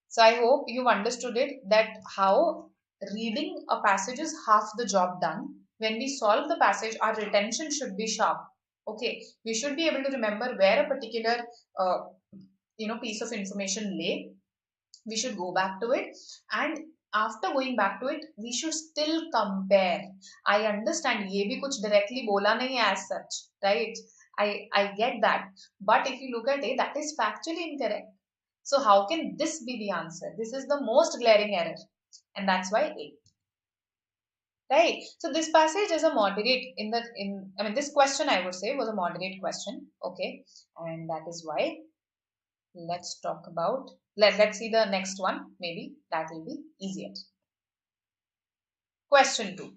So I hope you've understood it, that how reading a passage is half the job done. When we solve the passage, our retention should be sharp. Okay, we should be able to remember where a particular piece of information lay. We should go back to it, and after going back to it, we should still compare. I understand ये भी कुछ directly बोला नहीं as such, right? I get that, but if you look at it, that is factually incorrect. So how can this be the answer? This is the most glaring error, and that's why A. Right. So this passage is a moderate this question I would say was a moderate question. Okay, and that is why let's talk about let's see the next one. Maybe that will be easier. Question 2.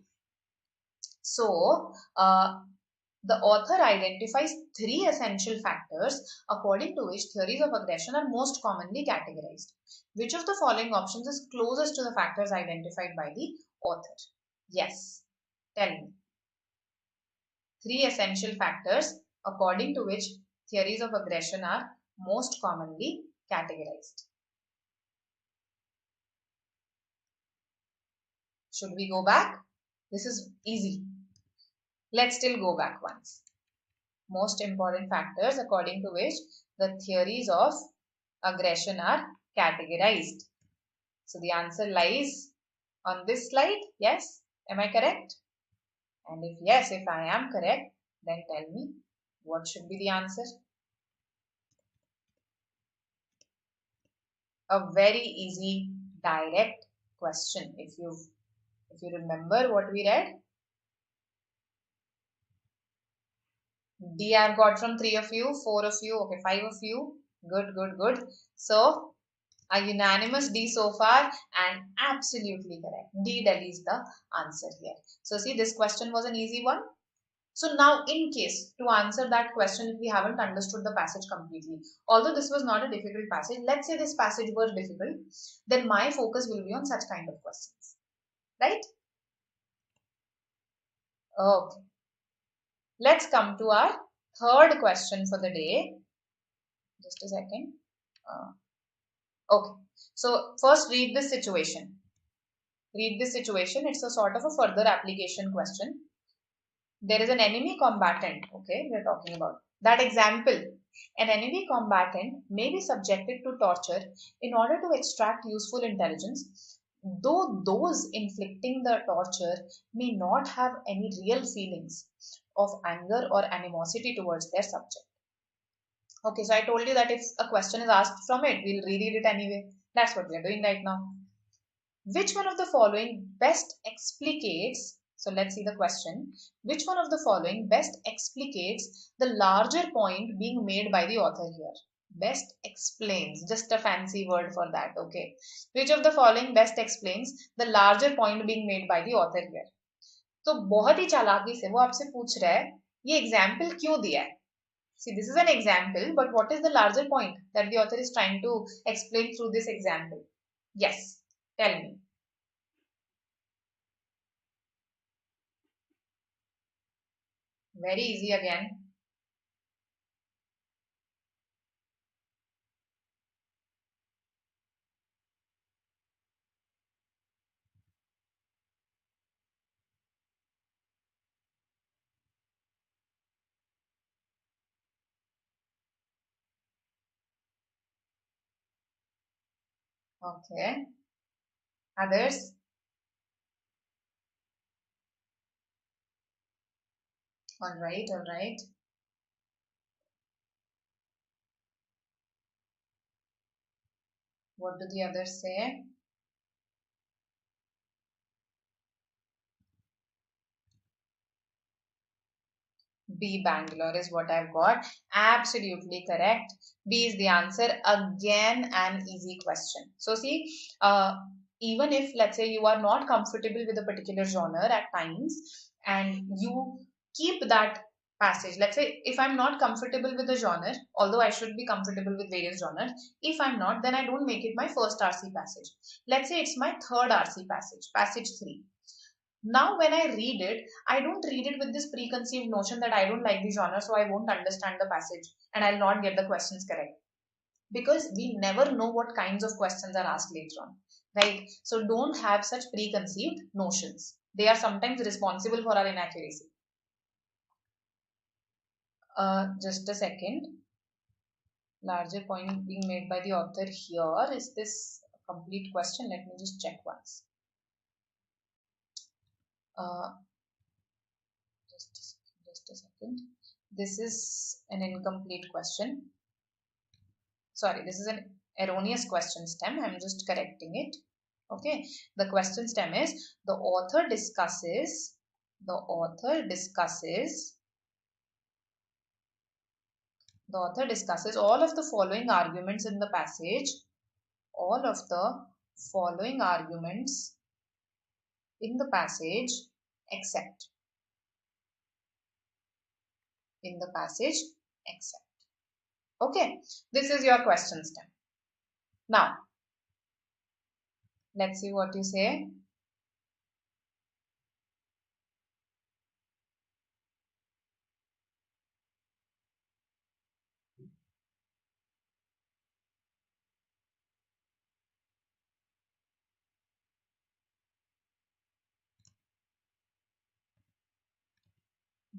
So the author identifies 3 essential factors according to which theories of aggression are most commonly categorized. Which of the following options is closest to the factors identified by the author? Yes, tell me. 3 essential factors according to which theories of aggression are most commonly categorized. Should we go back? This is easy. Let's still go back once. Most important factors according to which the theories of aggression are categorized. So the answer lies on this slide. Yes? Am I correct? And if yes, if I am correct, then tell me what should be the answer. A very easy, direct question. If you remember what we read. D I've got from 3 of you, 4 of you, okay, 5 of you. Good, good, good. So a unanimous D so far, and absolutely correct. D Delhi is the answer here. So see, this question was an easy one. So now in case to answer that question, if we haven't understood the passage completely, although this was not a difficult passage, let's say this passage were difficult, then my focus will be on such kind of questions, right? Okay. Let's come to our third question for the day. Just a second. Okay. So first read this situation. Read this situation. It's a sort of a further application question. There is an enemy combatant, okay, we're talking about. That example, an enemy combatant may be subjected to torture in order to extract useful intelligence, though those inflicting the torture may not have any real feelings of anger or animosity towards their subject. Okay, so I told you that if a question is asked from it, we'll reread it anyway. That's what we're doing right now. Which one of the following best explicates, so let's see the question, which one of the following best explicates the larger point being made by the author here? Best explains, just a fancy word for that, okay. Which of the following best explains the larger point being made by the author here? तो बहुत ही चालाकी से वो आपसे पूछ रहा है ये एग्जाम्पल क्यों दिया है. See, this is an example, but what is the larger point that the author is trying to explain through this example? Yes, tell me. Very easy again. Okay. Others? All right, all right. What do the others say? B, Bangalore is what I've got. Absolutely correct. B is the answer. Again, an easy question. So see, even if let's say you are not comfortable with a particular genre at times and you keep that passage. Let's say if I'm not comfortable with a genre, although I should be comfortable with various genres, if I'm not, then I don't make it my first RC passage. Let's say it's my third RC passage, passage 3. Now when I read it, I don't read it with this preconceived notion that I don't like the genre, so I won't understand the passage and I'll not get the questions correct. Because we never know what kinds of questions are asked later on. right? So don't have such preconceived notions. They are sometimes responsible for our inaccuracy. Just a second. Larger point being made by the author here. Is this a complete question? Let me just check once. Uh, just a second. This is an incomplete question. Sorry, this is an erroneous question stem. I'm just correcting it. Okay. The question stem is the author discusses all of the following arguments in the passage. All of the following arguments in the passage except. Okay, this is your question stem. Now, let's see what you say.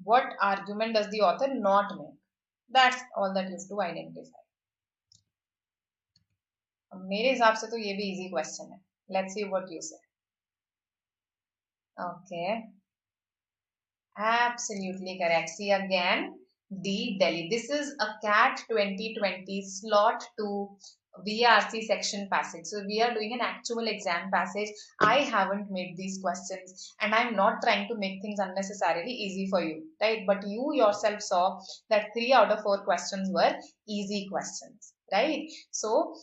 What argument does the author not make? That's all that you have to identify. मेरे हिसाब से तो ये भी easy question है. Let's see what you say. Okay. Absolutely correct. See again, D Delhi. This is a CAT 2020 slot to VRC section passage. So we are doing an actual exam passage. I haven't made these questions and I'm not trying to make things unnecessarily easy for you, right? But you yourself saw that 3 out of 4 questions were easy questions, right? So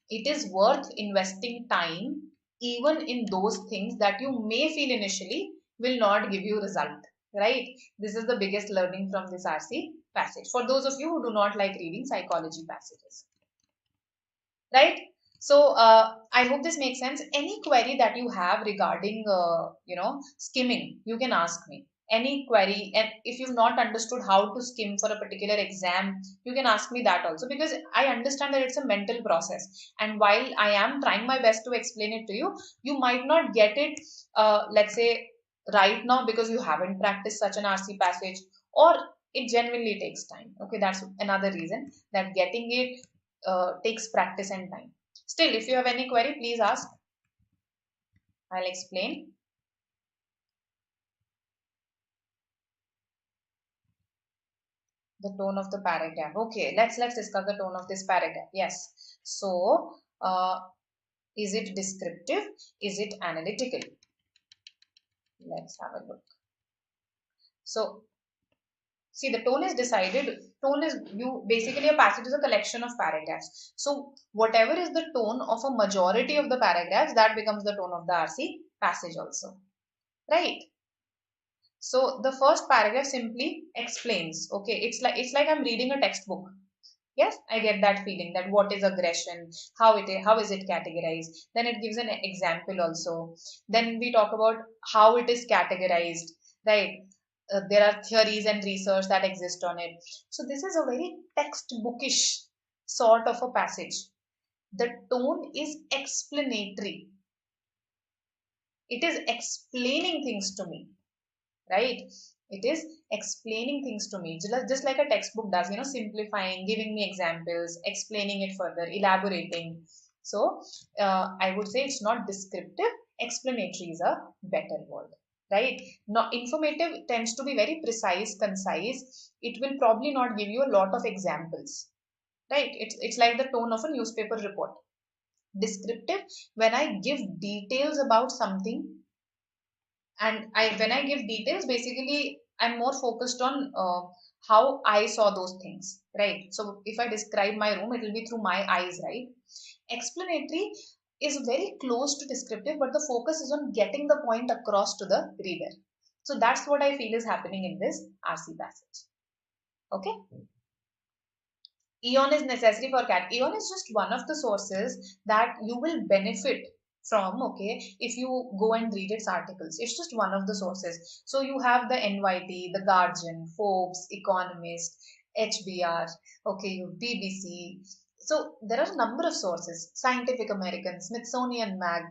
it is worth investing time even in those things that you may feel initially will not give you result, right? This is the biggest learning from this RC passage for those of you who do not like reading psychology passages, right? So I hope this makes sense. Any query that you have regarding skimming, you can ask me any query, and if you've not understood how to skim for a particular exam, you can ask me that also, because I understand that it's a mental process, and while I am trying my best to explain it to you, you might not get it let's say right now because you haven't practiced such an RC passage, or it genuinely takes time. Okay, that's another reason that getting it takes practice and time. Still, if you have any query, please ask. I'll explain. The tone of the paragraph. Okay, let's discuss the tone of this paragraph. Yes. So, is it descriptive? Is it analytical? Let's have a look. So, see, the tone is decided. Tone is basically a passage is a collection of paragraphs. So, whatever is the tone of a majority of the paragraphs, that becomes the tone of the RC passage also, right? So the first paragraph simply explains. Okay, it's like I'm reading a textbook. Yes, I get that feeling that what is aggression, how is it categorized. Then it gives an example also. Then we talk about how it is categorized, right? There are theories and research that exist on it. So this is a very textbookish sort of a passage. The tone is explanatory. It is explaining things to me, right? It is explaining things to me, just like a textbook does, simplifying, giving me examples, explaining it further, elaborating. So I would say it's not descriptive. Explanatory is a better word, right? Not informative tends to be very precise, concise. It will probably not give you a lot of examples, right? It's like the tone of a newspaper report. Descriptive, when I give details about something, and when I give details, basically I'm more focused on how I saw those things, right? So if I describe my room, it will be through my eyes, right? Explanatory is very close to descriptive, but the focus is on getting the point across to the reader. So that's what I feel is happening in this RC passage. Okay. Eon is necessary for CAT. Eon is just one of the sources that you will benefit from, okay, if you go and read its articles. It's just one of the sources. So you have the NYT, the Guardian, Forbes, Economist, HBR, okay, you have BBC. So there are a number of sources: Scientific American, Smithsonian Mag,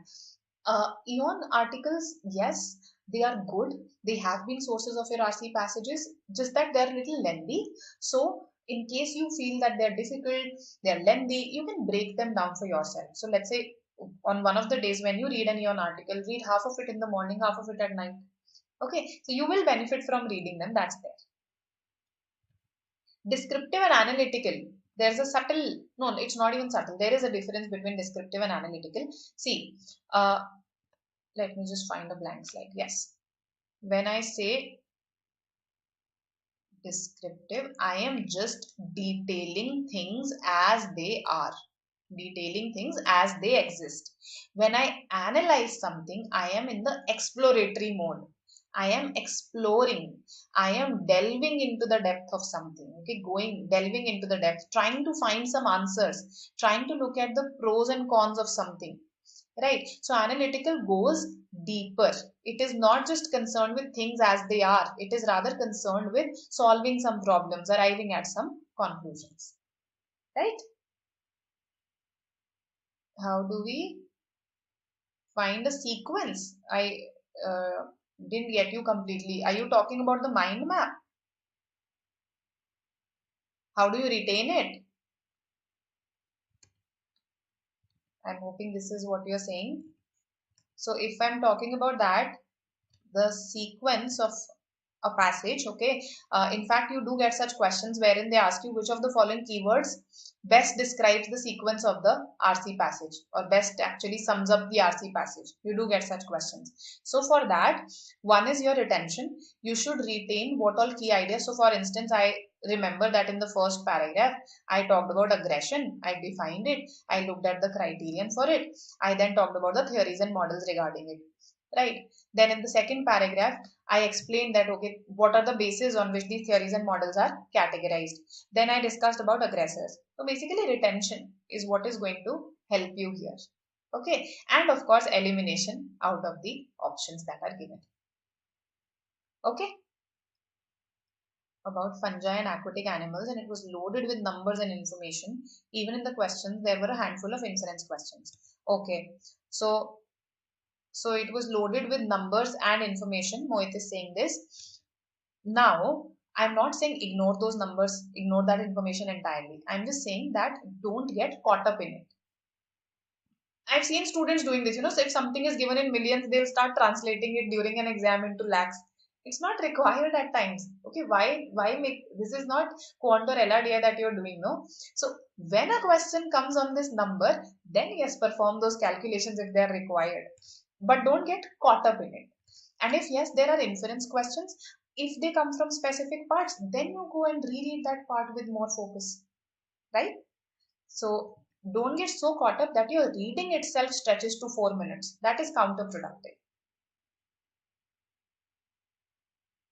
EON articles. Yes, they are good. They have been sources of your RC passages, just that they're a little lengthy. So in case you feel that they're difficult, they're lengthy, you can break them down for yourself. So let's say on one of the days when you read an EON article, read half of it in the morning, half of it at night. Okay, so you will benefit from reading them. That's there. Descriptive and analytical. There's a subtle, no, it's not even subtle. There is a difference between descriptive and analytical. See, let me just find a blank slide. Yes. When I say descriptive, I am just detailing things as they are. Detailing things as they exist. When I analyze something, I am in the exploratory mode. I am exploring. I am delving into the depth of something. Okay, delving into the depth, trying to find some answers, trying to look at the pros and cons of something. Right? So analytical goes deeper. It is not just concerned with things as they are. It is rather concerned with solving some problems, arriving at some conclusions. Right? How do we find a sequence? I didn't get you completely. Are you talking about the mind map? How do you retain it? I'm hoping this is what you're saying. So if I'm talking about that, the sequence of a passage, okay, in fact you do get such questions wherein they ask you which of the following keywords best describes the sequence of the RC passage, or best actually sums up the RC passage. You do get such questions. So for that, one is your retention. You should retain what all key ideas. So for instance, I remember that in the first paragraph I talked about aggression, I defined it, I looked at the criterion for it, I then talked about the theories and models regarding it, right? Then in the second paragraph, I explained that, okay, what are the bases on which these theories and models are categorized. Then I discussed about aggressors. So basically retention is what is going to help you here. Okay. And of course, elimination out of the options that are given. Okay. About fungi and aquatic animals, and it was loaded with numbers and information. Even in the questions, there were a handful of inference questions. Okay. So it was loaded with numbers and information. Mohit is saying this. Now, I'm not saying ignore those numbers, ignore that information entirely. I'm just saying that don't get caught up in it. I've seen students doing this, so if something is given in millions, they'll start translating it during an exam into lakhs. It's not required at times. Okay, why make this is not quant or LRDI that you're doing, no? So when a question comes on this number, then yes, perform those calculations if they're required. But don't get caught up in it. And if yes, there are inference questions, if they come from specific parts, then you go and reread that part with more focus, right? So don't get so caught up that your reading itself stretches to 4 minutes. That is counterproductive.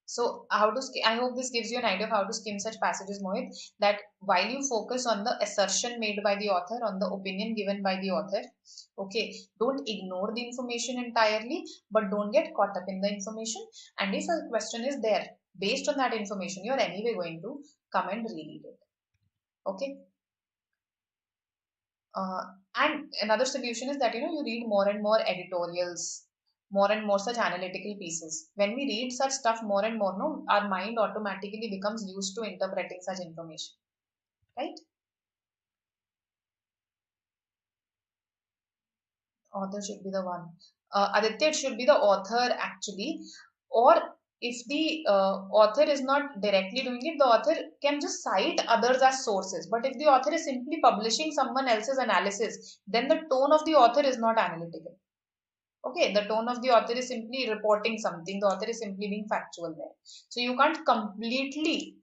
So I hope this gives you an idea of how to skim such passages, Mohit, that while you focus on the assertion made by the author, on the opinion given by the author, okay, don't ignore the information entirely, but don't get caught up in the information. And if a question is there, based on that information, you're anyway going to come and reread it. Okay. And another solution is that, you read more and more editorials, more and more such analytical pieces. When we read such stuff more and more, no, our mind automatically becomes used to interpreting such information, right? Author should be the one. Aditya, it should be the author actually, or if the author is not directly doing it, the author can just cite others as sources. But if the author is simply publishing someone else's analysis, then the tone of the author is not analytical. Okay, the tone of the author is simply reporting something. The author is simply being factual there. So you can't completely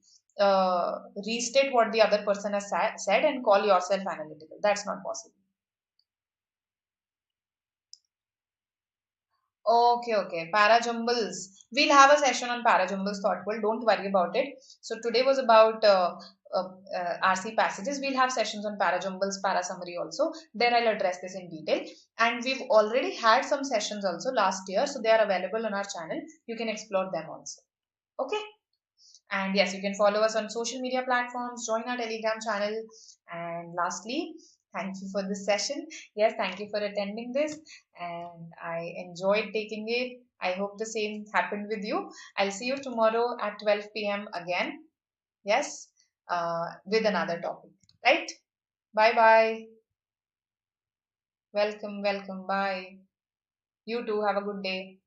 restate what the other person has said and call yourself analytical. That's not possible. Okay. Parajumbles. We'll have a session on parajumbles, thoughtful. Don't worry about it. So today was about RC passages. We'll have sessions on parajumbles, parasummary also. There I'll address this in detail. And we've already had some sessions also last year. So they are available on our channel. You can explore them also. Okay. And yes, you can follow us on social media platforms, join our Telegram channel. And lastly, thank you for this session. Yes, thank you for attending this. And I enjoyed taking it. I hope the same happened with you. I'll see you tomorrow at 12 p.m. again. Yes, with another topic. Right? Bye bye. Welcome, welcome. Bye. You too. Have a good day.